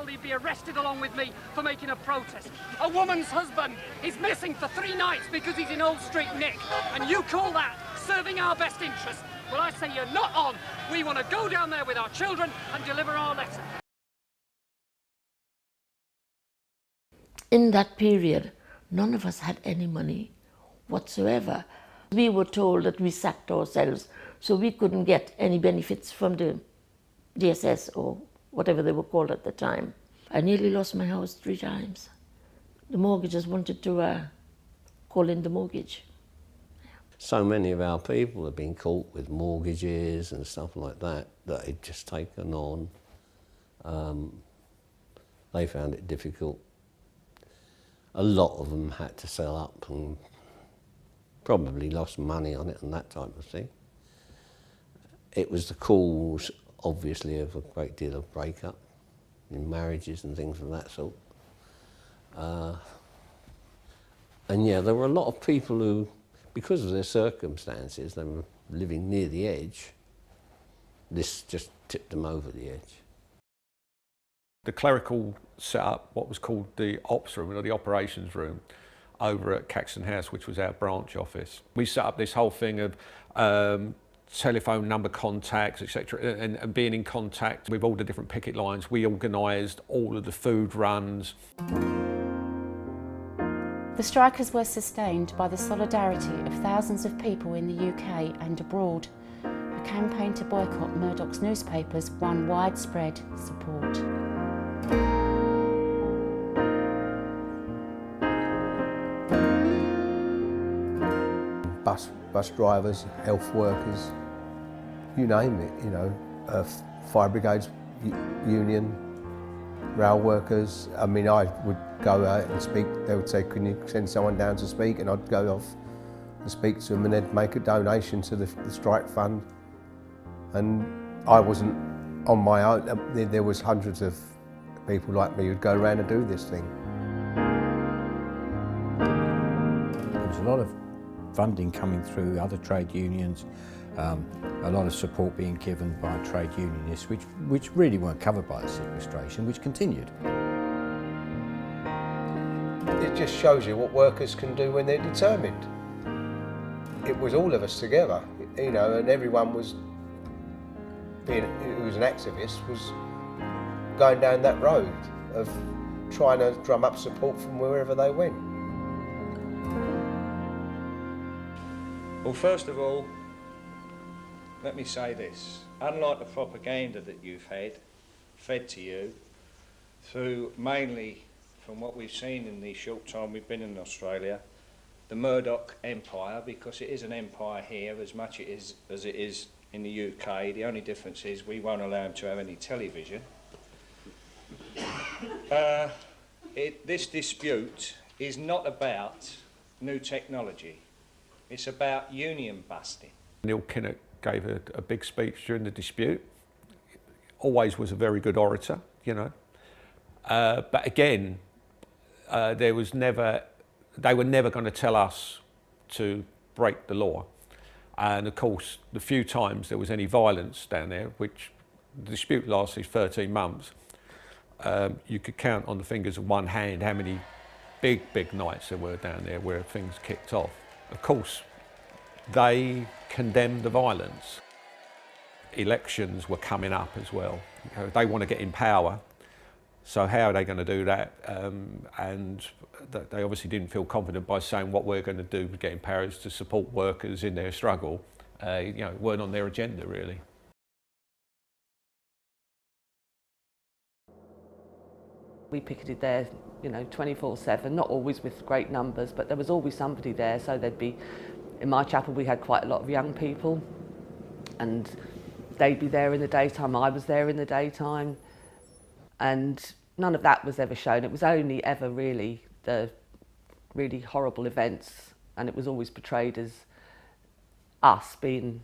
he'd be arrested along with me for making a protest. A woman's husband is missing for 3 nights because he's in Old Street Nick. And you call that serving our best interests? Well, I say you're not on. We want to go down there with our children and deliver our letter. In that period, none of us had any money whatsoever. We were told that we sacked ourselves, so we couldn't get any benefits from the DSS or whatever they were called at the time. I nearly lost my house 3 times. The mortgagers wanted to call in the mortgage. So many of our people have been caught with mortgages and stuff like that that had just taken on. They found it difficult. A lot of them had to sell up and probably lost money on it and that type of thing. It was the cause, obviously, of a great deal of breakup in marriages and things of that sort. And yeah, there were a lot of people who, because of their circumstances, they were living near the edge. This just tipped them over the edge. The clerical set up what was called the ops room, or the operations room, over at Caxton House, which was our branch office. We set up this whole thing of telephone number contacts, etc., and being in contact with all the different picket lines. We organised all of the food runs. The strikers were sustained by the solidarity of thousands of people in the UK and abroad. A campaign to boycott Murdoch's newspapers won widespread support. Bus drivers, health workers, you name it, you know, fire brigades union, rail workers. I mean, I would go out and speak. They would say, can you send someone down to speak? And I'd go off and speak to them, and they'd make a donation to the strike fund. And I wasn't on my own. There was hundreds of people like me who'd go around and do this thing. There was a lot of funding coming through other trade unions, a lot of support being given by trade unionists, which really weren't covered by the sequestration, which continued. It just shows you what workers can do when they're determined. It was all of us together, you know, and everyone was who was an activist was going down that road of trying to drum up support from wherever they went. Well, first of all, let me say this. Unlike the propaganda that you've had fed to you through mainly from what we've seen in the short time we've been in Australia, the Murdoch empire, because it is an empire here as much as it is in the UK. The only difference is we won't allow them to have any television. This dispute is not about new technology. It's about union busting. Neil Kinnock gave a big speech during the dispute. Always was a very good orator, you know. But again, they were never going to tell us to break the law. And of course, the few times there was any violence down there, which the dispute lasted 13 months, you could count on the fingers of one hand how many big nights there were down there where things kicked off. Of course, they condemned the violence. Elections were coming up as well. You know, they want to get in power. So how are they going to do that? And they obviously didn't feel confident by saying what we're going to do to get in power is to support workers in their struggle. You know, it weren't on their agenda really. We picketed there, you know, 24/7, not always with great numbers, but there was always somebody there. So there'd be, in my chapel we had quite a lot of young people, and they'd be there in the daytime, I was there in the daytime. And none of that was ever shown. It was only ever really the really horrible events, and it was always portrayed as us being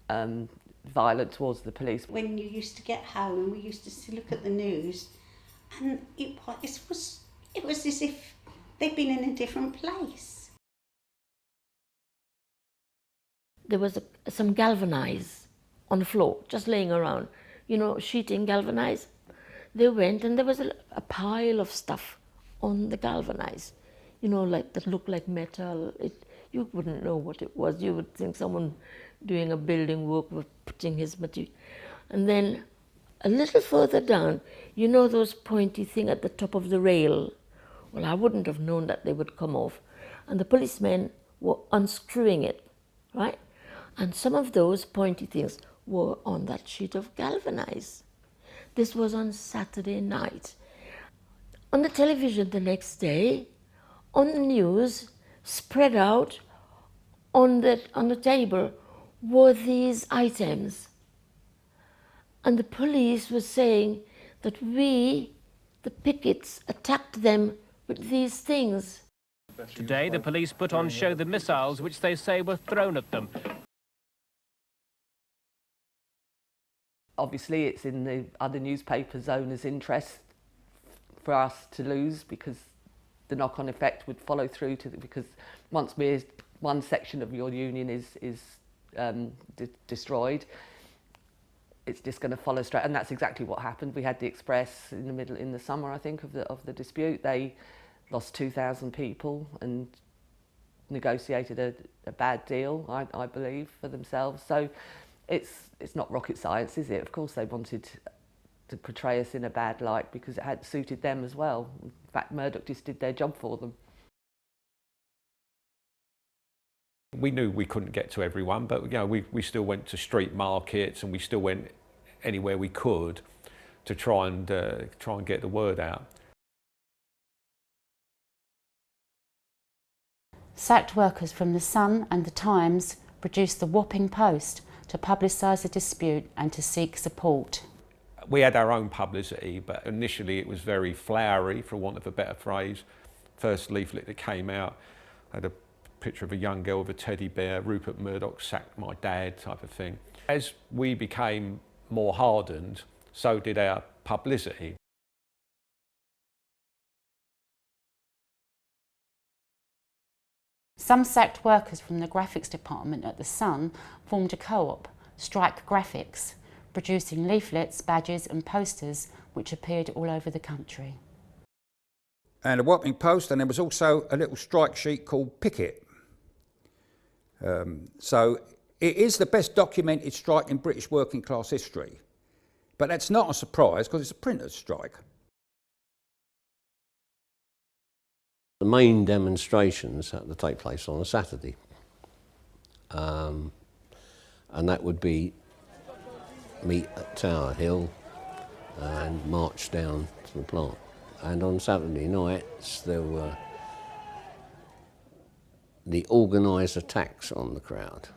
violent towards the police. When you used to get home and we used to look at the news, and it was as if they'd been in a different place. There was some galvanised on the floor, just laying around, you know, sheeting galvanised. They went and there was a pile of stuff on the galvanised, you know, like that looked like metal. You wouldn't know what it was. You would think someone doing a building work was putting his material. And then a little further down, you know those pointy thing at the top of the rail? Well, I wouldn't have known that they would come off. And the policemen were unscrewing it, right? And some of those pointy things were on that sheet of galvanised. This was on Saturday night. On the television the next day, on the news, spread out on the table were these items. And the police was saying that we, the pickets, attacked them with these things. Today, the police put on show the missiles which they say were thrown at them. Obviously, it's in the other newspapers' owners' interest for us to lose, because the knock-on effect would follow through to because once one section of your union is destroyed, it's just going to follow straight, and that's exactly what happened. We had the Express in the summer, I think, of the dispute. They lost 2,000 people and negotiated a bad deal, I believe, for themselves. So. It's not rocket science, is it? Of course they wanted to portray us in a bad light because it had suited them as well. In fact, Murdoch just did their job for them. We knew we couldn't get to everyone, but you know, we still went to street markets and we still went anywhere we could to try and get the word out. Sacked workers from The Sun and The Times produced the Wapping Post to publicise the dispute and to seek support. We had our own publicity, but initially it was very flowery, for want of a better phrase. First leaflet that came out had a picture of a young girl with a teddy bear, Rupert Murdoch sacked my dad type of thing. As we became more hardened, so did our publicity. Some sacked workers from the graphics department at the Sun formed a co-op, Strike Graphics, producing leaflets, badges and posters which appeared all over the country. And a Wapping post, and there was also a little strike sheet called Picket. So it is the best documented strike in British working class history. But that's not a surprise because it's a printer's strike. The main demonstrations had to take place on a Saturday. And that would be meet at Tower Hill and march down to the plant. And on Saturday nights there were the organised attacks on the crowd.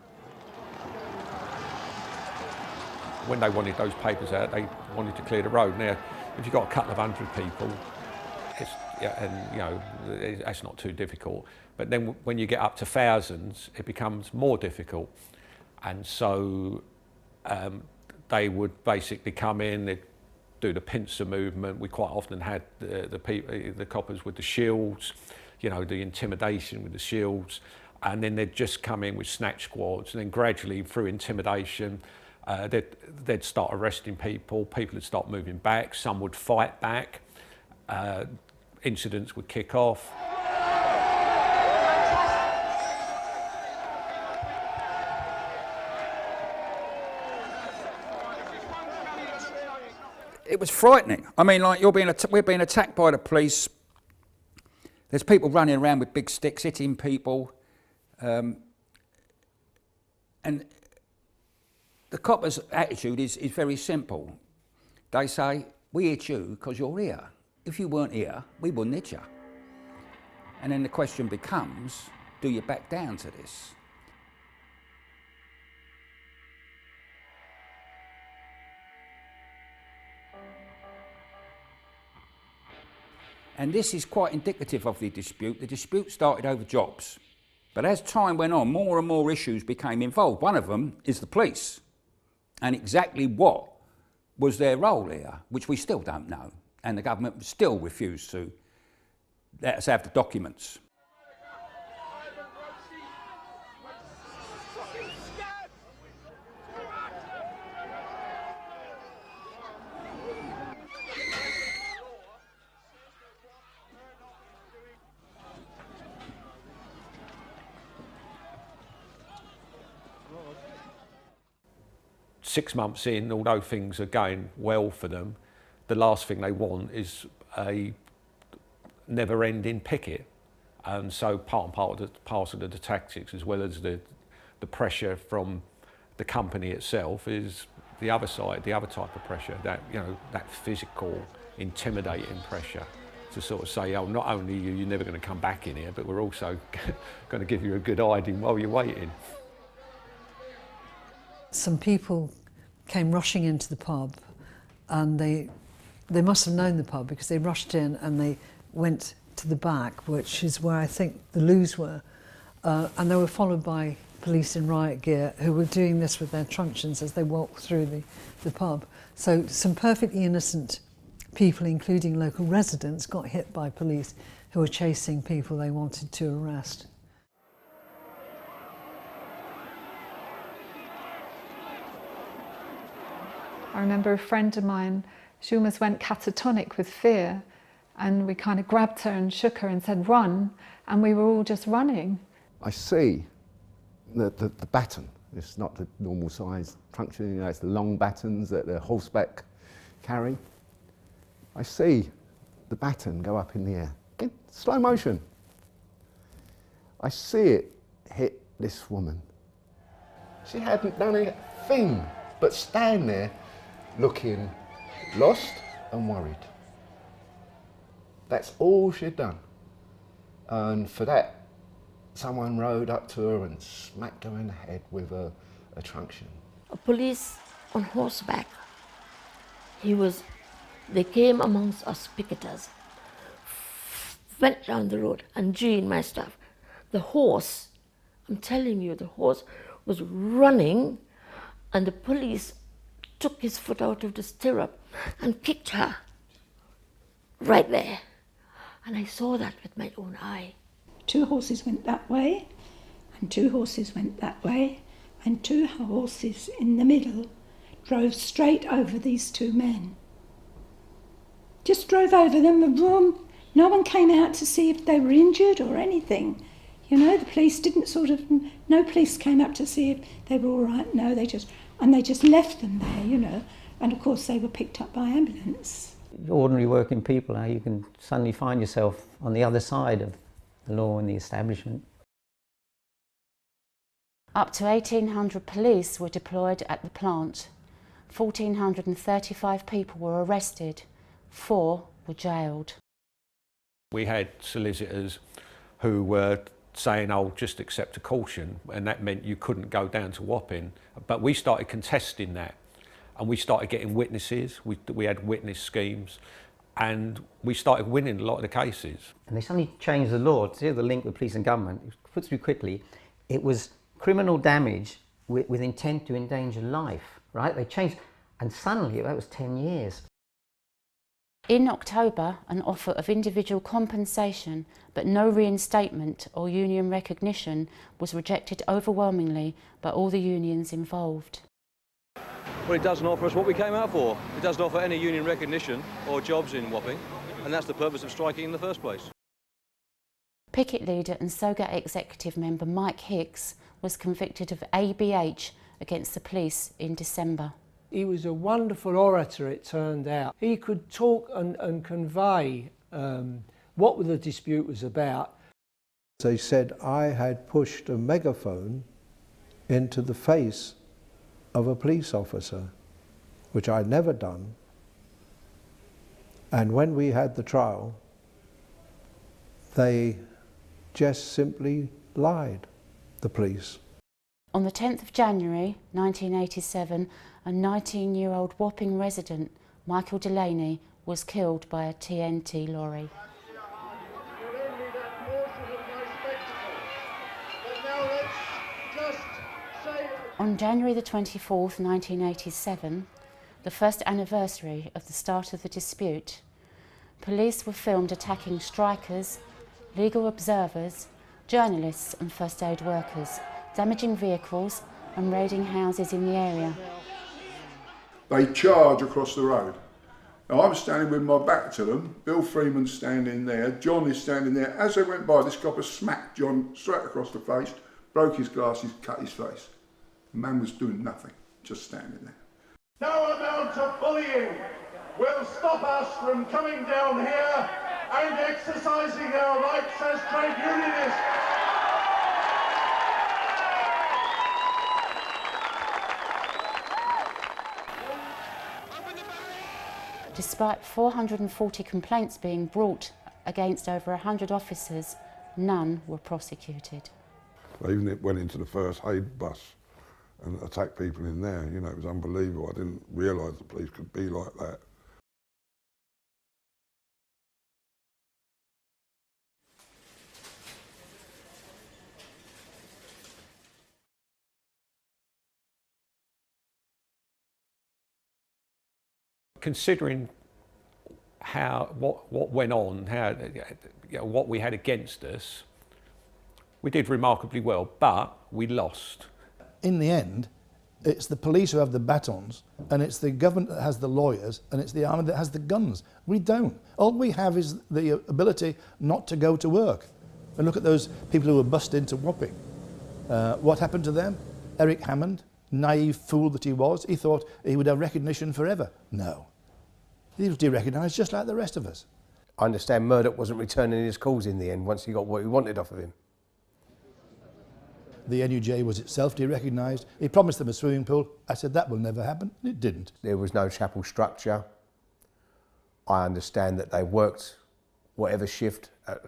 When they wanted those papers out, they wanted to clear the road. Now, if you've got a couple of hundred people, that's not too difficult. But then when you get up to thousands, it becomes more difficult. And so they would basically come in, they'd do the pincer movement. We quite often had the coppers with the shields, the intimidation with the shields, and then they'd just come in with snatch squads, and then gradually through intimidation, they'd start arresting people. People would start moving back. Some would fight back. Incidents would kick off. It was frightening. I mean, like we're being attacked by the police. There's people running around with big sticks hitting people, and the coppers' attitude is very simple. They say, "We hit you because you're here. If you weren't here, we wouldn't hit you." And then the question becomes, do you back down to this? And this is quite indicative of the dispute. The dispute started over jobs. But as time went on, more and more issues became involved. One of them is the police. And exactly what was their role here, which we still don't know. And the government still refused to let us have the documents. Six months in, although things are going well for them, the last thing they want is a never-ending picket. And so part and parcel of the tactics, as well as the pressure from the company itself, is the other side, the other type of pressure, that that physical, intimidating pressure to sort of say, oh, not only are you never going to come back in here, but we're also going to give you a good hiding while you're waiting. Some people came rushing into the pub, and they must have known the pub because they rushed in and they went to the back, which is where I think the loos were, and they were followed by police in riot gear who were doing this with their truncheons as they walked through the pub. So some perfectly innocent people, including local residents, got hit by police who were chasing people they wanted to arrest. I remember a friend of mine, she almost went catatonic with fear, and we kind of grabbed her and shook her and said, run, and we were all just running. I see the baton. It's not the normal size truncheon, it's the long batons that the horseback carry. I see the baton go up in the air, in slow motion. I see it hit this woman. She hadn't done a thing but stand there looking lost and worried. That's all she'd done. And for that, someone rode up to her and smacked her in the head with a truncheon. A police on horseback. They came amongst us picketers, went down the road and drew in my stuff. The horse, I'm telling you, the horse was running, and the police took his foot out of the stirrup and kicked her right there. And I saw that with my own eye. 2 horses went that way, and 2 horses went that way, and 2 horses in the middle drove straight over these 2 men. Just drove over them, a room. No one came out to see if they were injured or anything. You know, the police didn't no police came up to see if they were all right. No, they just left them there, you know. And of course they were picked up by ambulance. Ordinary working people, how you can suddenly find yourself on the other side of the law and the establishment. Up to 1,800 police were deployed at the plant. 1,435 people were arrested. 4 were jailed. We had solicitors who were saying, oh, just accept a caution, and that meant you couldn't go down to Wapping. But we started contesting that, and we started getting witnesses. We had witness schemes, and we started winning a lot of the cases. And they suddenly changed the law. See the link with police and government, it was put through quickly. It was criminal damage with intent to endanger life, right? They changed, and suddenly that was 10 years. In October, an offer of individual compensation but no reinstatement or union recognition was rejected overwhelmingly by all the unions involved. Well, it doesn't offer us what we came out for. It doesn't offer any union recognition or jobs in Wapping, and that's the purpose of striking in the first place. Picket leader and SOGAT executive member Mike Hicks was convicted of ABH against the police in December. He was a wonderful orator, it turned out. He could talk and convey what the dispute was about. They said I had pushed a megaphone into the face of a police officer, which I'd never done. And when we had the trial, they just simply lied, the police. On the 10th of January 1987, a 19-year-old Wapping resident, Michael Delaney, was killed by a TNT lorry. On January the 24th, 1987, the first anniversary of the start of the dispute, police were filmed attacking strikers, legal observers, journalists and first aid workers, damaging vehicles and raiding houses in the area. They charge across the road. Now I'm standing with my back to them, Bill Freeman's standing there, John is standing there. As they went by, this copper smacked John straight across the face, broke his glasses, cut his face. The man was doing nothing, just standing there. No amount of bullying will stop us from coming down here and exercising our rights as trade unionists. Despite 440 complaints being brought against over 100 officers, none were prosecuted. They even went into the first aid bus and attacked people in there. You know, it was unbelievable. I didn't realise the police could be like that. Considering what went on, what we had against us, we did remarkably well, but we lost. In the end, it's the police who have the batons, and it's the government that has the lawyers, and it's the army that has the guns. We don't. All we have is the ability not to go to work. And look at those people who were bussed into Wapping. What happened to them? Eric Hammond, naive fool that he was, he thought he would have recognition forever. No. He was derecognised just like the rest of us. I understand Murdoch wasn't returning his calls in the end once he got what he wanted off of him. The NUJ was itself derecognised. He promised them a swimming pool. I said that will never happen. It didn't. There was no chapel structure. I understand that they worked whatever shift at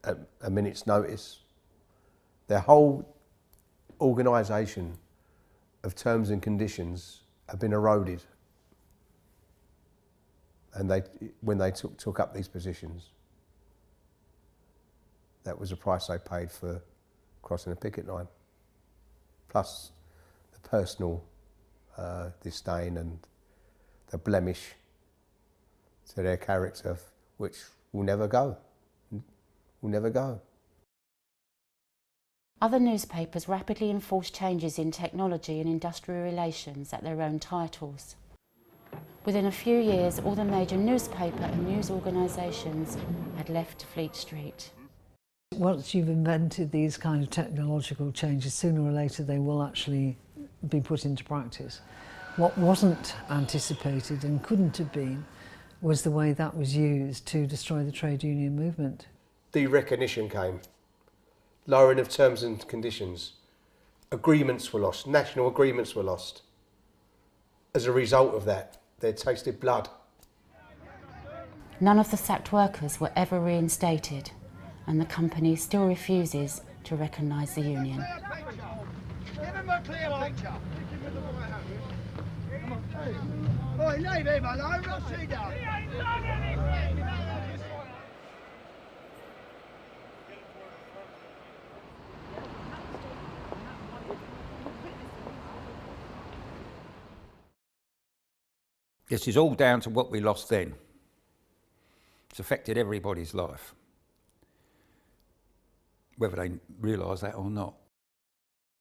a minute's notice. Their whole organisation of terms and conditions have been eroded. And when they took up these positions, that was the price they paid for crossing the picket line, plus the personal disdain and the blemish to their character, which will never go. Will never go. Other newspapers rapidly enforced changes in technology and industrial relations at their own titles. Within a few years, all the major newspaper and news organisations had left Fleet Street. Once you've invented these kind of technological changes, sooner or later they will actually be put into practice. What wasn't anticipated and couldn't have been was the way that was used to destroy the trade union movement. Derecognition came, lowering of terms and conditions. Agreements were lost, national agreements were lost. As a result of that, they tasted blood. None of the sacked workers were ever reinstated, and the company still refuses to recognise the union. Give him a clear picture. Oi, leave him alone, what's he done? He ain't done anything! This is all down to what we lost then. It's affected everybody's life, whether they realise that or not.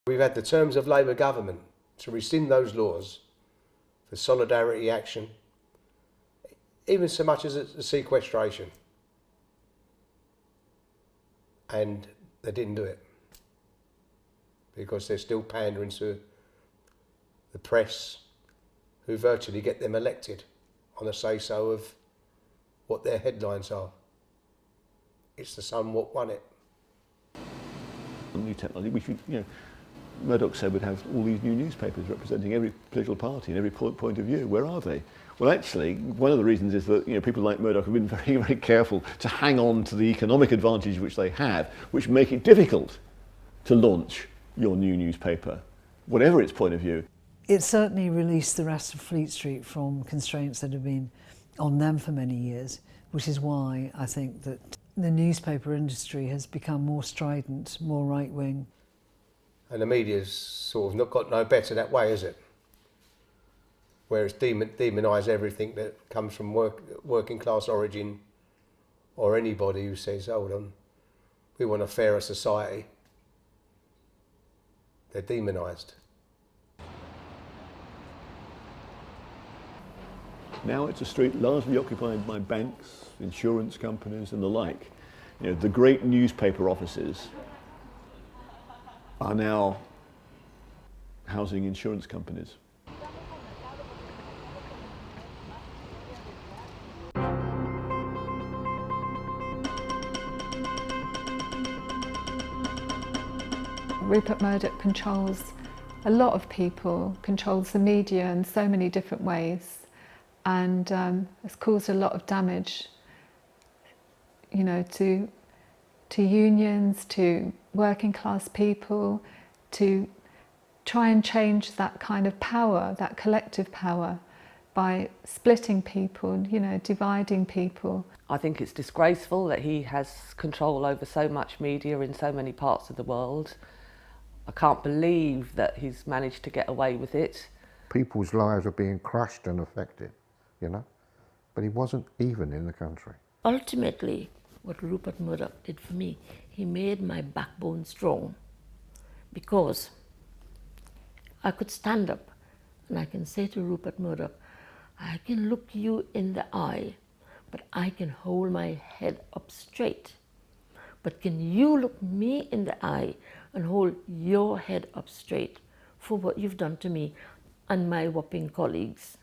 We've had the terms of Labour government to rescind those laws for solidarity action, even so much as a sequestration. And they didn't do it because they're still pandering to the press, who virtually get them elected on a say-so of what their headlines are. It's the Sun what won it. New technology, we should, Murdoch said we'd have all these new newspapers representing every political party and every point of view. Where are they? Well, actually, one of the reasons is that people like Murdoch have been very, very careful to hang on to the economic advantage which they have, which make it difficult to launch your new newspaper, whatever its point of view. It certainly released the rest of Fleet Street from constraints that have been on them for many years, which is why I think that the newspaper industry has become more strident, more right-wing. And the media's sort of not got no better that way, is it? Whereas demonise everything that comes from working class origin, or anybody who says, hold on, we want a fairer society. They're demonised. Now it's a street largely occupied by banks, insurance companies and the like. The great newspaper offices are now housing insurance companies. Rupert Murdoch controls a lot of people, controls the media in so many different ways, and has caused a lot of damage, to unions, to working class people, to try and change that kind of power, that collective power, by splitting people, dividing people. I think it's disgraceful that he has control over so much media in so many parts of the world. I can't believe that he's managed to get away with it. People's lives are being crushed and affected, but he wasn't even in the country. Ultimately, what Rupert Murdoch did for me, he made my backbone strong, because I could stand up and I can say to Rupert Murdoch, I can look you in the eye, but I can hold my head up straight. But can you look me in the eye and hold your head up straight for what you've done to me and my Wapping colleagues?